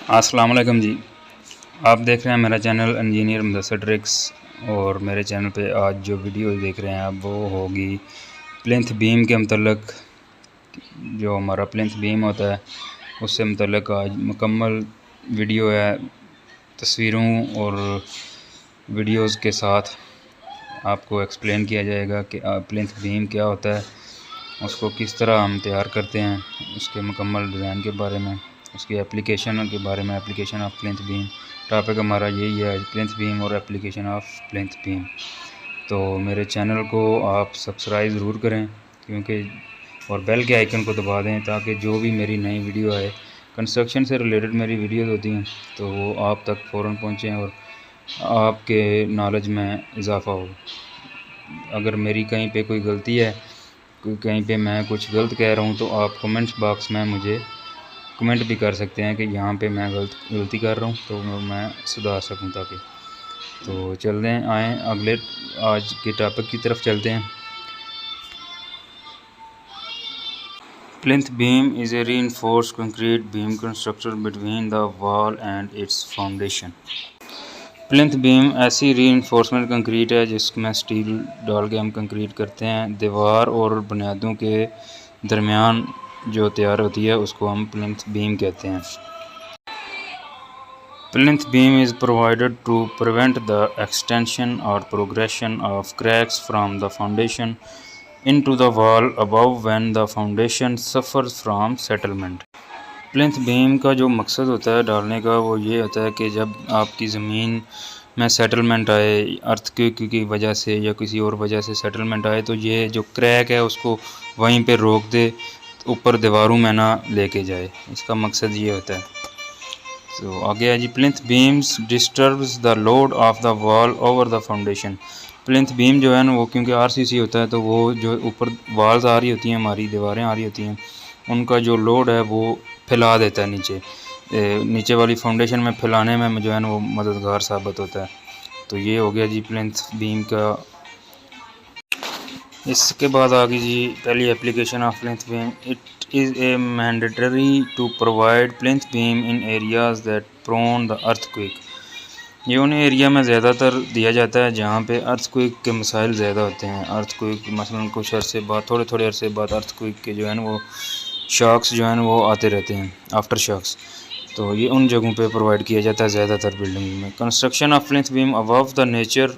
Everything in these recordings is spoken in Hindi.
अस्सलाम वालेकुम जी। आप देख रहे हैं मेरा चैनल इंजीनियर मुदस्सिर ट्रिक्स। और मेरे चैनल पे आज जो वीडियो देख रहे हैं आप वो होगी प्लिंथ बीम के मतलब, जो हमारा प्लिंथ बीम होता है उससे मतलब आज मुकम्मल वीडियो है, तस्वीरों और वीडियोस के साथ आपको एक्सप्लेन किया जाएगा कि प्लिंथ बीम क्या होता है, उसको किस तरह हम तैयार करते हैं, उसके मुकम्मल डिज़ाइन के बारे में, उसकी एप्लीकेशन के बारे में। Application of plinth beam topic हमारा यही है, प्लिंथ बीम और एप्लीकेशन ऑफ प्लिंथ बीम। तो मेरे चैनल को आप सब्सक्राइब ज़रूर करें क्योंकि और बेल के आइकन को दबा दें ताकि जो भी मेरी नई वीडियो आए, कंस्ट्रक्शन से रिलेटेड मेरी वीडियोस होती हैं तो वो आप तक फ़ौरन पहुँचें और आपके नॉलेज में इजाफ़ा हो। अगर मेरी कहीं पे कोई गलती है, कहीं पे मैं कुछ गलत कह रहा हूँ तो आप कमेंट्स बॉक्स में मुझे कमेंट भी कर सकते हैं कि यहाँ पे मैं गलती कर रहा हूँ तो मैं सुधार सकूँ ताकि। तो चलते हैं, आएँ अगले आज के टॉपिक की तरफ चलते हैं। Plinth beam is a reinforced concrete beam constructed between the wall and its foundation. Plinth beam ऐसी रीइंफोर्समेंट कंक्रीट है जिसमें स्टील डाल के हम कंक्रीट करते हैं। दीवार और बुनियादों के दरमियान जो तैयार होती है उसको हम प्लिंथ बीम कहते हैं। Plinth beam is provided to prevent the extension or progression of cracks from the foundation into the wall above when the foundation suffers from settlement. Plinth beam का जो मकसद होता है डालने का वो ये होता है कि जब आपकी ज़मीन में सेटलमेंट आए, अर्थक्वेक की वजह से या किसी और वजह से सेटलमेंट आए, तो ये जो क्रैक है उसको वहीं पे रोक दे, ऊपर दीवारों में ना लेके जाए। इसका मकसद ये होता है। तो आगे है जी, plinth beams disturbs the load of the wall over the foundation. Plinth beam जो है ना वो क्योंकि आरसीसी होता है तो वो जो ऊपर वॉल्स आ रही होती हैं, हमारी दीवारें आ रही होती हैं, उनका जो लोड है वो फैला देता है नीचे वाली फाउंडेशन में फैलाने में जो है ना वो मददगार साबित होता है। तो ये हो गया जी प्लिंथ बीम का। इसके बाद आ गई जी पहली application of plinth beam. It is a mandatory to provide plinth beam in areas that prone the earthquake. ये उन एरिया में ज़्यादातर दिया जाता है जहाँ पे अर्थक्वेक के मसाइल ज़्यादा होते हैं। अर्थक्वेक मसलन कुछ अरसे बाद, थोड़े अरसे बाद अर्थक्वेक के जो है ना वो शॉक्स जो है ना वो आते रहते हैं, आफ्टर शॉक्स। तो ये उन जगहों पे प्रोवाइड किया जाता है ज़्यादातर बिल्डिंग में। Construction of plinth beam above the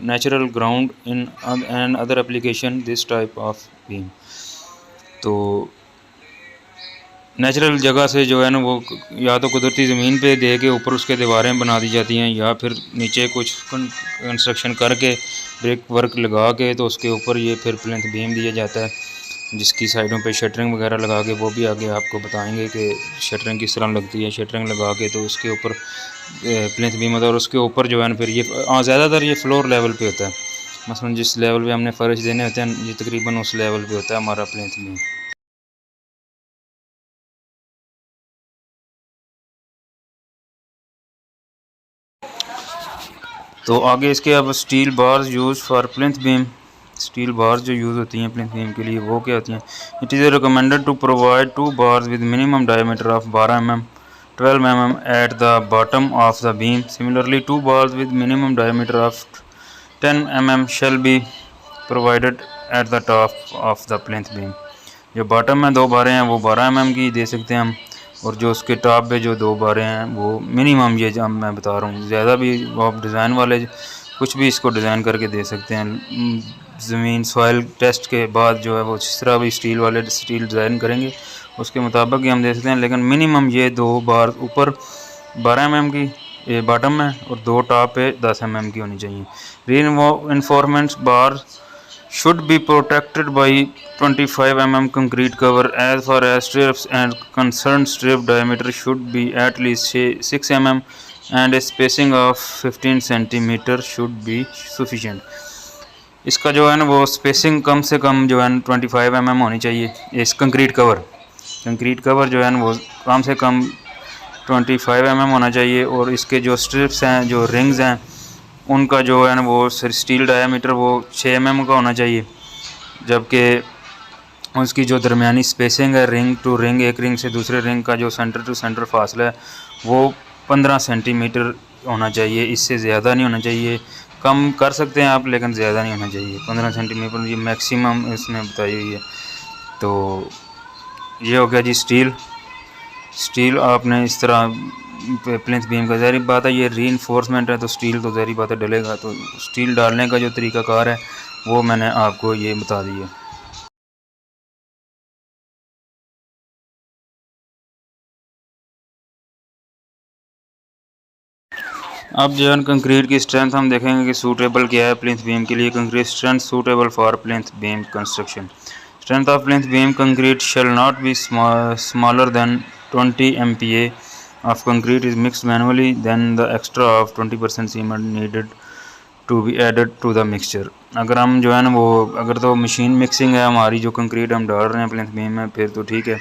natural ground in and other application this type of beam. तो नेचुरल जगह से जो है ना वो या तो कुदरती ज़मीन पे दे के ऊपर उसके दीवारें बना दी जाती हैं, या फिर नीचे कुछ कंस्ट्रक्शन करके ब्रिक वर्क लगा के तो उसके ऊपर ये फिर प्लिंथ बीम दिया जाता है, जिसकी साइडों पे शटरिंग वगैरह लगा के, वो भी आगे आपको बताएंगे कि शटरिंग किस तरह लगती है। शटरिंग लगा के तो उसके ऊपर प्लिंथ बीम होता है और उसके ऊपर जो है ना फिर ये ज़्यादातर ये फ्लोर लेवल पे होता है। मसलन जिस लेवल पे हमने फर्श देने होते हैं ये तकरीबन उस लेवल पे होता है हमारा प्लिंथ बीम। तो आगे इसके अब steel bars use for plinth beam. Steel bars जो यूज़ होती हैं प्लिंथ बीम के लिए वो क्या होती हैं? It is recommended to provide 2 bars with minimum diameter of 12 mm 12 mm at the bottom of the beam. Similarly 2 bars with minimum diameter of 10 mm shall be provided at the top of the plinth beam. जो बॉटम में 2 बारें हैं वो 12 mm की दे सकते हैं हम, और जो उसके टॉप पे जो 2 बारें हैं वो मिनिमम, ये जो मैं बता रहा हूँ, ज़्यादा भी आप डिज़ाइन वाले कुछ भी इसको डिज़ाइन करके दे सकते हैं। ज़मीन सॉइल टेस्ट के बाद जो है वो जिस तरह भी स्टील वाले स्टील डिज़ाइन करेंगे उसके मुताबिक ही हम दे सकते हैं, लेकिन मिनिमम ये 2 बार ऊपर 12 mm की बॉटम में और 2 टॉप पे 10 mm की होनी चाहिए। Reinforcement bar should be protected by 25 mm concrete cover. As far as strips and concerned, strip diameter should be at least 6 mm and a spacing of 15 cm should be sufficient. इसका जो है ना वो स्पेसिंग कम से कम जो है ना 25 mm होनी चाहिए। इस कंक्रीट कवर जो है ना वो कम से कम 25 mm होना चाहिए, और इसके जो स्ट्रिप्स हैं, जो रिंग्स हैं, उनका जो है ना वो स्टील डायमीटर वो 6 mm का होना चाहिए, जबकि उसकी जो दरमियानी स्पेसिंग है रिंग टू रिंग, एक रिंग से दूसरे रिंग का जो सेंटर टू सेंटर फासला है वो 15 सेंटीमीटर होना चाहिए, इससे ज़्यादा नहीं होना चाहिए। कम कर सकते हैं आप लेकिन ज़्यादा नहीं होना चाहिए। 15 सेंटीमीटर ये मैक्सिमम इसने बताई हुई है। तो ये हो गया जी स्टील आपने इस तरह प्लिंथ बीम का, ज़ाहिर बात है ये रीइंफोर्समेंट है तो स्टील तो ज़ाहिर बात है डलेगा। तो स्टील डालने का जो तरीक़ाकार है वो मैंने आपको ये बता दिया। अब जो है कंक्रीट की स्ट्रेंथ हम देखेंगे कि सूटेबल क्या है प्लिंथ बीम के लिए। Concrete strength suitable for plinth beam construction. Strength of plinth beam concrete shall not be smaller than 20 MPa of concrete is mixed manually, then the extra of 20% cement needed to be added to the mixture। अगर हम जो है ना वो अगर तो मशीन मिक्सिंग है हमारी, जो कंक्रीट हम डाल रहे हैं प्लिंथ बीम में, फिर तो ठीक है।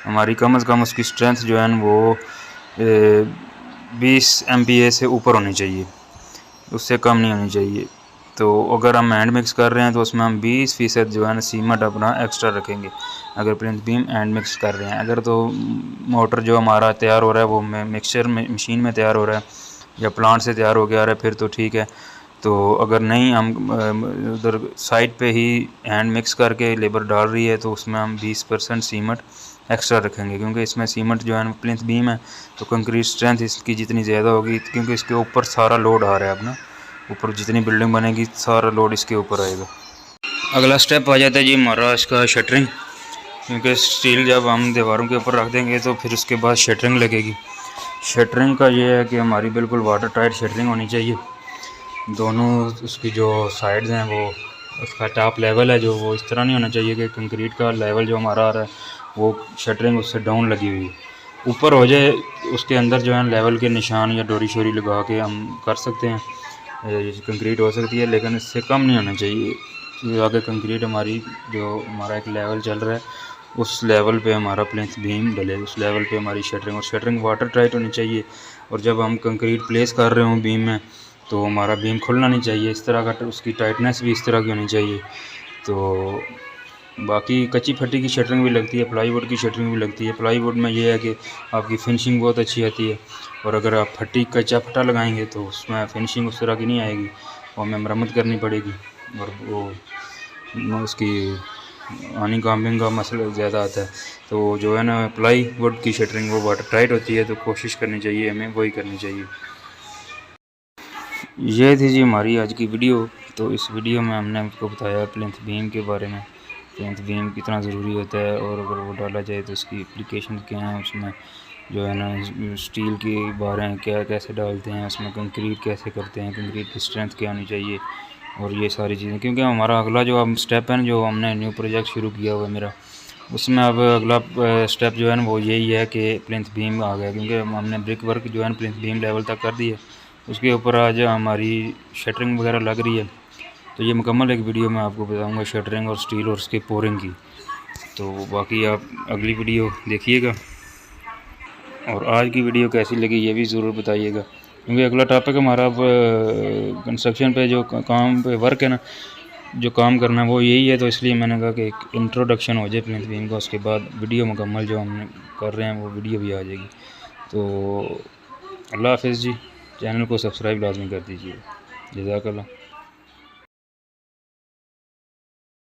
हमारी कम से कम उसकी स्ट्रेंथ जो है ना वो 20 MPa से ऊपर होनी चाहिए, उससे कम नहीं होनी चाहिए। तो अगर हम हैंड मिक्स कर रहे हैं तो उसमें हम 20% जो है ना सीमेंट अपना एक्स्ट्रा रखेंगे अगर प्लिंथ बीम हैंड मिक्स कर रहे हैं। अगर तो मोटर जो हमारा तैयार हो रहा है वो मिक्सचर में मशीन में तैयार हो रहा है या प्लांट से तैयार हो गया आ रहा है फिर तो ठीक है। तो अगर नहीं हम उधर साइड पे ही हैंड मिक्स करके लेबर डाल रही है तो उसमें हम 20% सीमेंट एक्स्ट्रा रखेंगे, क्योंकि इसमें सीमेंट जो है प्लिंथ बीम है तो कंक्रीट स्ट्रेंथ इसकी जितनी ज़्यादा होगी, क्योंकि इसके ऊपर सारा लोड आ रहा है अपना, ऊपर जितनी बिल्डिंग बनेगी सारा लोड इसके ऊपर आएगा। अगला स्टेप आ जाता है जी हमारा इसका शटरिंग, क्योंकि स्टील जब हम दीवारों के ऊपर रख देंगे तो फिर उसके बाद शटरिंग लगेगी। शटरिंग का ये है कि हमारी बिल्कुल वाटर टाइट शटरिंग होनी चाहिए। दोनों उसकी जो साइड्स हैं वो उसका टॉप लेवल है जो वो इस तरह नहीं होना चाहिए कि कंक्रीट का लेवल जो हमारा आ रहा है वो शटरिंग उससे डाउन लगी हुई है, ऊपर हो जाए। उसके अंदर जो है लेवल के निशान या डोरी शोरी लगा के हम कर सकते हैं, कंक्रीट हो सकती है, लेकिन इससे कम नहीं होना चाहिए। आगे कंक्रीट हमारी जो हमारा एक लेवल चल रहा है उस लेवल पे हमारा प्लिंथ बीम डले, उस लेवल पे हमारी शटरिंग, और शटरिंग वाटर टाइट होनी चाहिए। और जब हम कंक्रीट प्लेस कर रहे हों बीम में तो हमारा बीम खुलना नहीं चाहिए, इस तरह का उसकी टाइटनेस भी इस तरह की होनी चाहिए। तो बाकी कच्ची फट्टी की शटरिंग भी लगती है, प्लाईवुड की शटरिंग भी लगती है। प्लाईवुड में ये है कि आपकी फिनिशिंग बहुत अच्छी आती है, और अगर आप फट्टी कच्चा फट्टा लगाएंगे तो उसमें फिनिशिंग उस तरह की नहीं आएगी, वो हमें मरम्मत करनी पड़ेगी, और वो उसकी हनी कॉम्बिंग का मसला ज़्यादा आता है। तो जो है ना प्लाईवुड की शटरिंग वो वाटर टाइट होती है, तो कोशिश करनी चाहिए हमें वही करनी चाहिए। ये थी जी हमारी आज की वीडियो। तो इस वीडियो में हमने आपको बताया प्लिंथ बीम के बारे में, प्लिंथ बीम कितना ज़रूरी होता है, और अगर वो डाला जाए तो उसकी एप्लीकेशन क्या है, उसमें जो है ना स्टील की बारें क्या कैसे डालते हैं, उसमें कंक्रीट कैसे करते हैं, कंक्रीट की स्ट्रेंथ क्या होनी चाहिए, और ये सारी चीज़ें। क्योंकि हमारा अगला जो हम स्टेप है ना, जो हमने न्यू प्रोजेक्ट शुरू किया हुआ है मेरा, उसमें अब अगला स्टेप जो है ना वो यही है कि प्लिंथ बीम आ गया, क्योंकि हमने ब्रिक वर्क जो है ना प्लिंथ बीम लेवल तक कर दिया, उसके ऊपर आज हमारी शटरिंग वगैरह लग रही है। तो ये मुकम्मल एक वीडियो मैं आपको बताऊंगा शटरिंग और स्टील और उसके पोरिंग की। तो बाकी आप अगली वीडियो देखिएगा, और आज की वीडियो कैसी लगी ये भी ज़रूर बताइएगा, क्योंकि अगला टॉपिक हमारा अब कंस्ट्रक्शन पे जो काम पे वर्क है ना, जो काम करना है वो यही है। तो इसलिए मैंने कहा कि एक इंट्रोडक्शन हो जाए प्लिंथ बीम का, उसके बाद वीडियो मुकम्मल जो हम कर रहे हैं वो वीडियो भी आ जाएगी। तो अल्लाह हाफ़िज़ जी, चैनल को सब्सक्राइब लाजमी कर दीजिए। जज़ाकल्लाह।